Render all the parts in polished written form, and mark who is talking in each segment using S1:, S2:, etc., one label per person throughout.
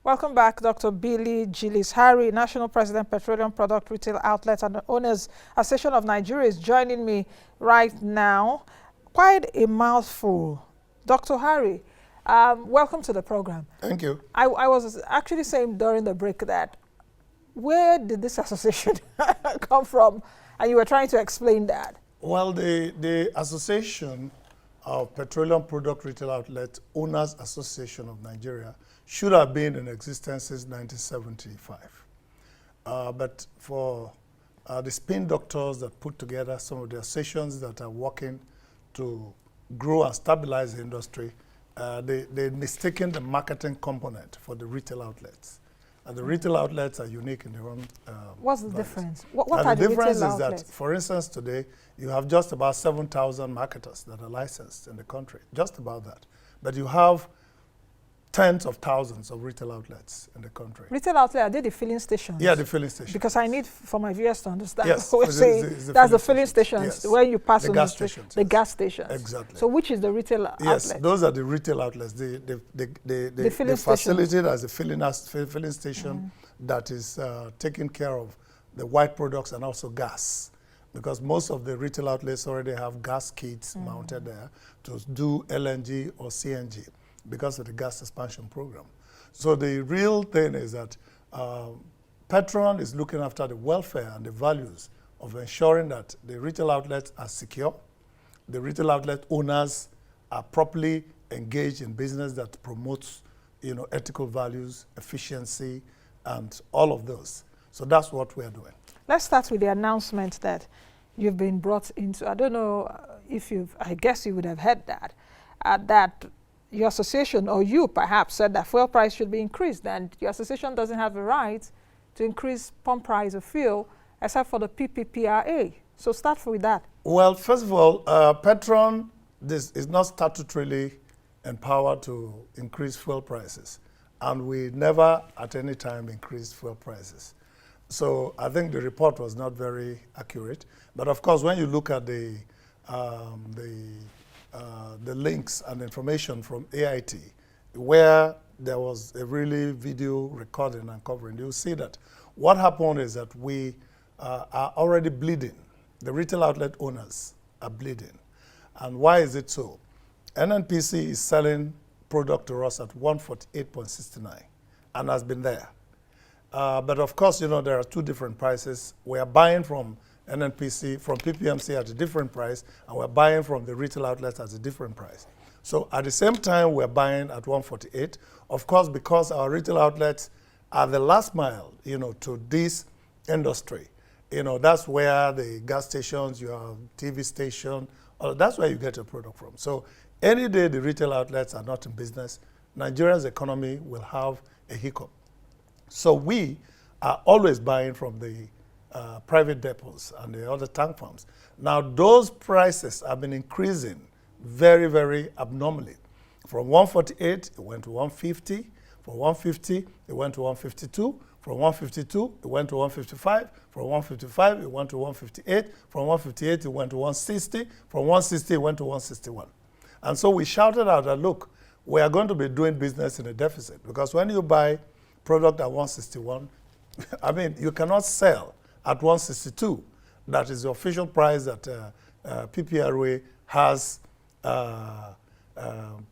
S1: Welcome back, Dr. Billy Gillis-Harry, National President, Petroleum Products Retail Outlets and the Owners Association of Nigeria, is joining me right now. Quite a mouthful. Dr. Harry, welcome to the program.
S2: Thank you.
S1: I was actually saying during the break that where did this association come from? And you were trying to explain that.
S2: Well, the Association of Petroleum Products Retail Outlets Owners Association of Nigeria should have been in existence since 1975. But for the spin doctors that put together some of the associations that are working to grow and stabilize the industry, they mistaken the marketing component for the retail outlets. And the retail outlets are unique in their own
S1: What's the
S2: values.
S1: difference? What are
S2: the
S1: the
S2: difference
S1: retail
S2: is
S1: outlets?
S2: that, for instance, today, you have just about 7,000 marketers that are licensed in the country, just about that. But you have tens of thousands of retail outlets in the country.
S1: Retail outlet, are they the filling stations?
S2: Yeah, the filling stations.
S1: Because I need for my viewers to understand.
S2: Yes,
S1: We're saying that's the filling stations,
S2: yes.
S1: where you pass
S2: The
S1: on
S2: gas
S1: the street,
S2: stations,
S1: the
S2: yes.
S1: gas stations.
S2: Exactly.
S1: So which is the retail
S2: Yes,
S1: outlet?
S2: those are the retail outlets. The
S1: filling
S2: facility as a filling station that is taking care of the white products and also gas. Because most of the retail outlets already have gas kits mounted there to do LNG or CNG because of the gas expansion program. So the real thing is that PETROAN is looking after the welfare and the values of ensuring that the retail outlets are secure, the retail outlet owners are properly engaged in business that promotes, ethical values, efficiency, and all of those. So that's what we're doing.
S1: Let's start with the announcement that you've been brought into. I don't know if I guess you would have heard that, that your association or you perhaps said that fuel price should be increased, and your association doesn't have the right to increase pump price of fuel except for the PPPRA. So start with that.
S2: Well, first of all, PETROAN is not statutorily empowered to increase fuel prices, and we never at any time increased fuel prices. So I think the report was not very accurate. But of course, when you look at the links and information from AIT, where there was a really video recording and covering, you'll see that what happened is that we are already bleeding. The retail outlet owners are bleeding. And why is it so? NNPC is selling product to us at 148.69 and has been there. But of course, there are two different prices. We are buying from NNPC, from PPMC at a different price, and we're buying from the retail outlets at a different price. So at the same time, we're buying at 148. Of course, because our retail outlets are the last mile, to this industry. That's where the gas stations, your TV station, that's where you get your product from. So any day the retail outlets are not in business, Nigeria's economy will have a hiccup. So we are always buying from the private depots and the other tank farms. Now, those prices have been increasing very, very abnormally. From 148, it went to 150. From 150, it went to 152. From 152, it went to 155. From 155, it went to 158. From 158, it went to 160. From 160, it went to 161. And so we shouted out that, look, we are going to be doing business in a deficit, because when you buy product at 161, I mean, you cannot sell at 162. That is the official price that PPRA has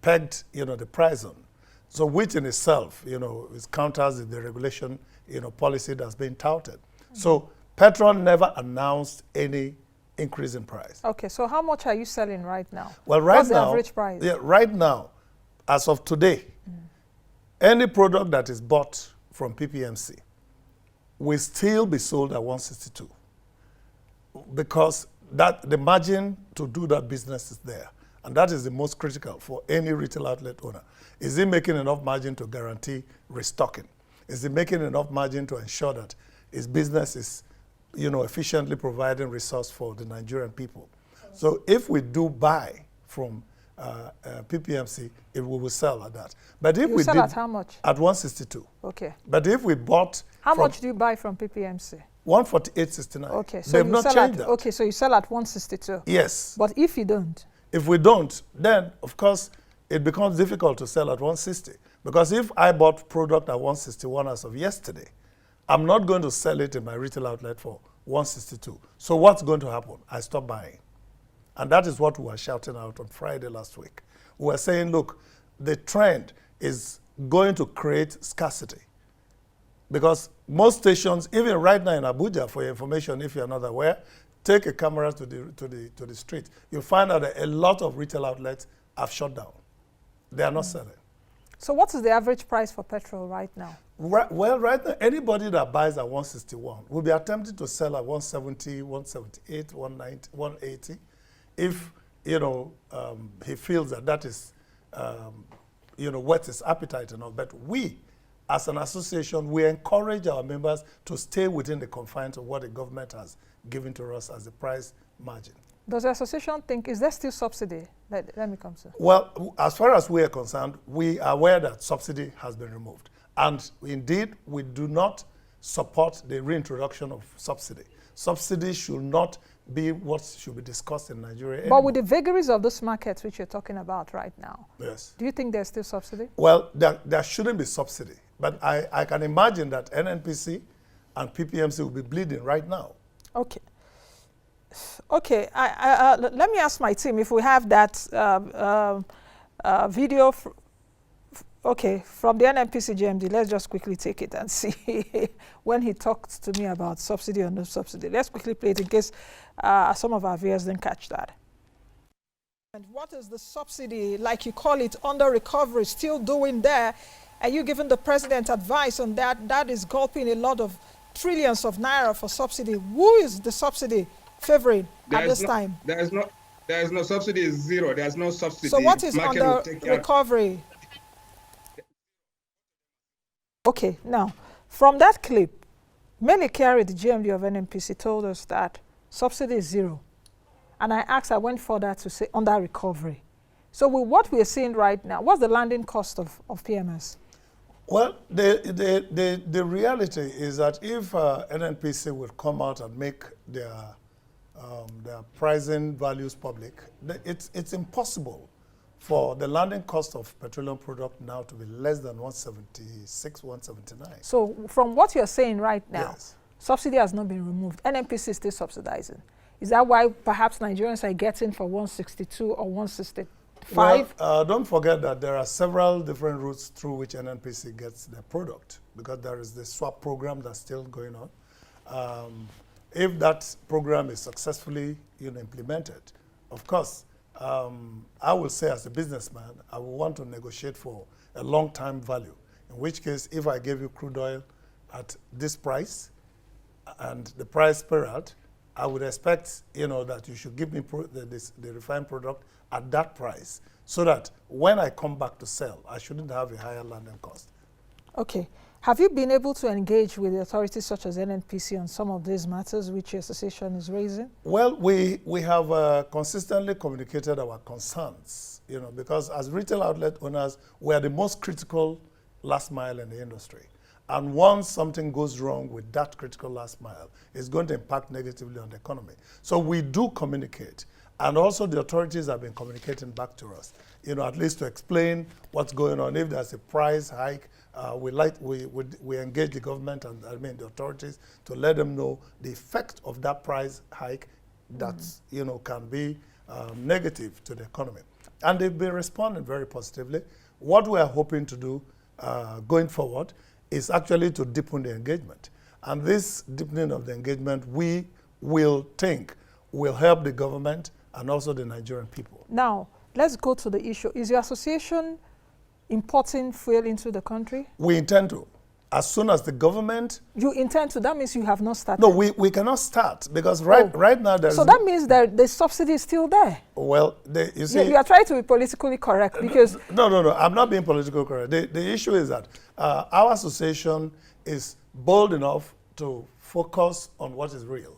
S2: pegged, the price on. So which in itself, is counters the regulation, policy that's been touted. So PETROAN never announced any increase in price.
S1: Okay, so how much are you selling right now?
S2: Well, right
S1: What's
S2: now,
S1: the average price?
S2: Yeah, right now, as of today, any product that is bought from PPMC will still be sold at 162, because the margin to do that business is there. And that is the most critical for any retail outlet owner. Is he making enough margin to guarantee restocking? Is he making enough margin to ensure that his business is, efficiently providing resource for the Nigerian people? So if we do buy from PPMC, it will sell at that. But if we
S1: sell
S2: did
S1: at how much?
S2: At 162.
S1: Okay.
S2: But if we bought
S1: how much do you buy from PPMC?
S2: 148.69.
S1: Okay, so
S2: they've not changed that.
S1: Okay, so you sell at 162.
S2: Yes.
S1: But if you don't?
S2: If we don't, then of course it becomes difficult to sell at 160. Because if I bought product at 161 as of yesterday, I'm not going to sell it in my retail outlet for 162. So what's going to happen? I stop buying. And that is what we were shouting out on Friday last week. We were saying, look, the trend is going to create scarcity. Because most stations, even right now in Abuja, for your information, if you're not aware, take a camera to the street. You'll find out that a lot of retail outlets have shut down. They are not selling.
S1: So what is the average price for petrol right now?
S2: Well, right now, anybody that buys at 161 will be attempting to sell at 170, 178, 190, 180. If, he feels that is, whet his appetite and all. But we, as an association, we encourage our members to stay within the confines of what the government has given to us as the price margin.
S1: Does the association think, is there still subsidy? Let me come to.
S2: Well, as far as we are concerned, we are aware that subsidy has been removed. And indeed, we do not support the reintroduction of subsidy. Subsidy should not be what should be discussed in Nigeria anymore.
S1: But with the vagaries of this market, which you're talking about right now,
S2: yes,
S1: do you think there's still subsidy?
S2: Well, there shouldn't be subsidy. But I can imagine that NNPC and PPMC will be bleeding right now.
S1: Okay. Okay, let me ask my team if we have that video. From the NNPC GMD, let's just quickly take it and see when he talked to me about subsidy or no subsidy. Let's quickly play it in case some of our viewers didn't catch that. And what is the subsidy, like you call it, under recovery, still doing there? Are you giving the president advice on that? That is gulping a lot of trillions of naira for subsidy. Who is the subsidy favoring at this time?
S3: There is no subsidy, is zero. There's no subsidy.
S1: So what is under recovery? Okay, now, from that clip, Mele Kyari, the GMD of NNPC, told us that subsidy is zero. And I went further to say under recovery. So with what we are seeing right now, what's the landing cost of PMS?
S2: Well, the reality is that if NNPC would come out and make their pricing values public, it's impossible for the landing cost of petroleum product now to be less than 176, 179.
S1: So from what you're saying right now,
S2: yes,
S1: subsidy has not been removed. NNPC is still subsidizing. Is that why perhaps Nigerians are getting for 162 or 165?
S2: Well, don't forget that there are several different routes through which NNPC gets their product, because there is the swap program that's still going on. If that program is successfully implemented, of course, I will say as a businessman, I will want to negotiate for a long-term value, in which case, if I gave you crude oil at this price and the price per out, I would expect that you should give me the refined product at that price, so that when I come back to sell, I shouldn't have a higher landing cost.
S1: Okay. Have you been able to engage with the authorities such as NNPC on some of these matters which your association is raising?
S2: Well, we have consistently communicated our concerns, because as retail outlet owners, we are the most critical last mile in the industry. And once something goes wrong with that critical last mile, it's going to impact negatively on the economy. So we do communicate. And also the authorities have been communicating back to us, at least to explain what's going on. If there's a price hike, we engage the government and the authorities to let them know the effect of that price hike that can be negative to the economy. And they've been responding very positively. What we are hoping to do going forward is actually to deepen the engagement. And this deepening of the engagement, we will think will help the government and also the Nigerian people.
S1: Now, let's go to the issue. Is your association importing fuel into the country? We
S2: intend to. As soon as the government...
S1: You intend to? That means you have not started?
S2: No, we cannot start, because right now there's...
S1: So that means that the subsidy is still there?
S2: Well, you see...
S1: You are trying to be politically correct, because...
S2: No, I'm not being politically correct. The issue is that our association is bold enough to focus on what is real.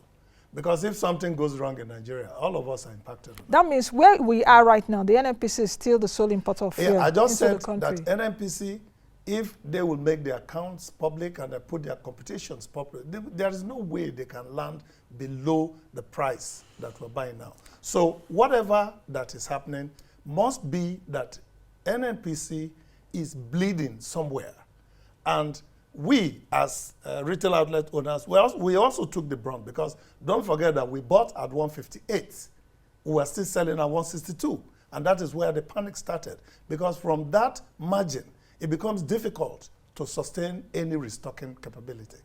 S2: Because if something goes wrong in Nigeria, all of us are impacted.
S1: That means where we are right now, the NNPC is still the sole importer of fuel
S2: I just said
S1: into the country.
S2: That NNPC, if they will make their accounts public and they put their competitions public, there is no way they can land below the price that we're buying now. So whatever that is happening must be that NNPC is bleeding somewhere. And we, as retail outlet owners, we also took the brunt, because don't forget that we bought at 158. We were still selling at 162. And that is where the panic started. Because from that margin, it becomes difficult to sustain any restocking capability.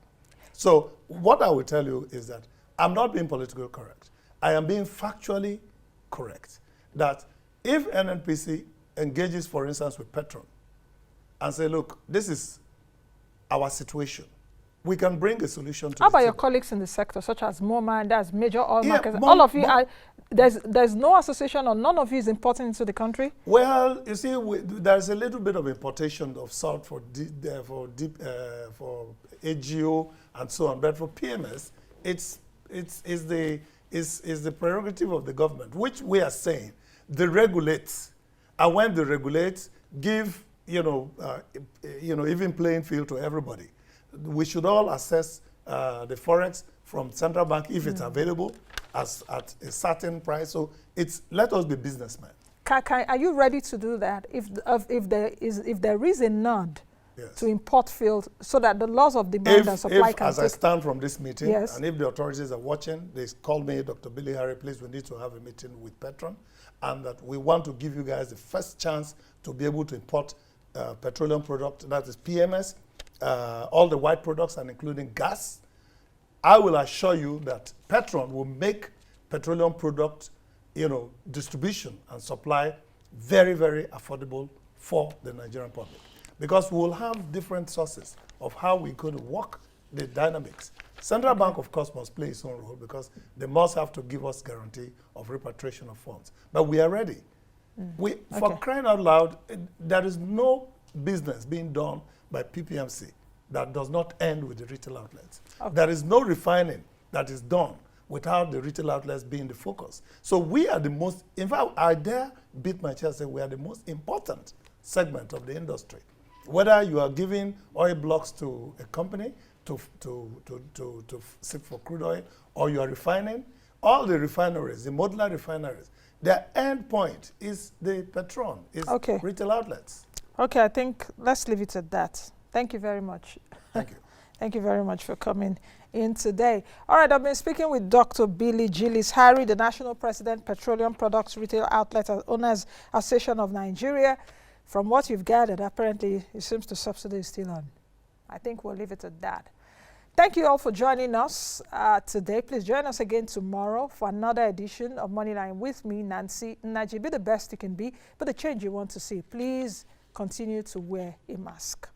S2: So what I will tell you is that I'm not being politically correct. I am being factually correct. That if NNPC engages, for instance, with Petron and say, look, this is our situation, we can bring a solution to it.
S1: How about your colleagues in the sector, such as MoMA and that's major oil markets?
S2: Mo
S1: All of you are, there's no association, or none of you is importing into the country?
S2: Well, you see, there's a little bit of importation of salt for AGO and so on, but for PMS, it's the prerogative of the government, which we are saying they regulate, and when they regulate, give even playing field to everybody. We should all assess the forex from central bank if it's available at a certain price. So let us be businessmen.
S1: Are you ready to do that if there is a nod
S2: Yes.
S1: to import field, so that the laws of demand and supply can
S2: as I stand from this meeting,
S1: yes,
S2: and if the authorities are watching, they call me, Dr. Gillis-Harry, please, we need to have a meeting with Petron, and that we want to give you guys the first chance to be able to import petroleum product, that is PMS, all the white products, and including gas. I will assure you that Petron will make petroleum product, distribution and supply very, very affordable for the Nigerian public. Because we will have different sources of how we're going to work the dynamics. Central Bank, of course, must play its own role, because they must have to give us guarantee of repatriation of funds. But we are ready. For crying out loud, there is no business being done by PPMC that does not end with the retail outlets. There is no refining that is done without the retail outlets being the focus. So we are the most, in fact, I dare beat my chest and say we are the most important segment of the industry. Whether you are giving oil blocks to a company to seek for crude oil, or you are refining, all the refineries, the modular refineries, their end point is the PETROAN, is retail outlets. Okay,
S1: I think let's leave it at that. Thank you very much.
S2: Thank you.
S1: Thank you very much for coming in today. All right, I've been speaking with Dr. Billy Gillis-Harry, the National President, Petroleum Products Retail Outlets and Owners Association of Nigeria. From what you've gathered, apparently it seems the subsidy is still on. I think we'll leave it at that. Thank you all for joining us today. Please join us again tomorrow for another edition of Moneyline with me, Nnaji. Be the best you can be, but the change you want to see. Please continue to wear a mask.